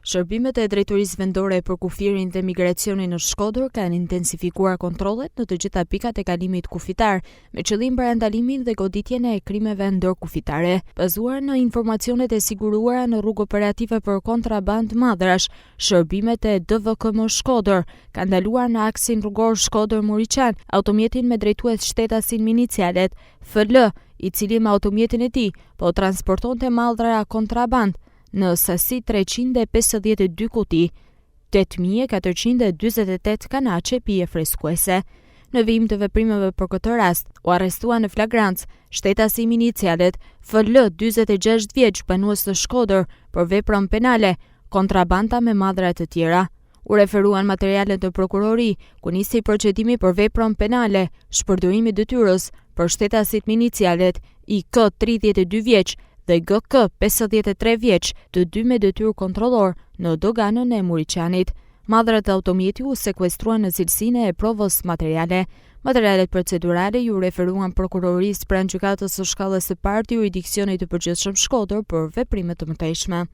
Shërbimet e drejtorisë vendore për kufirin dhe migracionin në Shkodër kanë intensifikuar kontrollet në të gjitha pikat e kalimit kufitar, me qëllim parandalimin dhe goditjen e krimeve ndërkufitare. Bazuar në informacionet e siguruara në rrugë operative për kontraband madrash, shërbimet e DVKM Shkodër kanë ndaluar në aksin rrugor Shkodër-Muriçan automjetin me drejtues shtetasin me inicialet FL, i cili me automjetin e tij po transportonte mallra kontraband në sasi 352 kuti, 8.428 kanaçe pije freskuese. Në vijim të veprimeve për këtë rast, u arrestua në flagrancë shtetasi me inicialet FL 46 vjeç banues të Shkodër për veprën penale, kontrabanda me mallra të tjera. U referuan materialet të prokurori, ku nisi procedimi për veprën penale, shpërdorimi detyrës për shtetasit me inicialet IK 32 vjeç dhe GK 53 vjeç, të dy me detyrë kontrollor në doganën e Muriçanit. Mallrat e automjeti u sekuestruan në cilësinë e provës materiale. Materialet procedurale ju referuan prokurorisë pranë gjykatës së shkallës së parë të jurisdiksionit të përgjithshëm Shkodër për veprime të mëtejshme.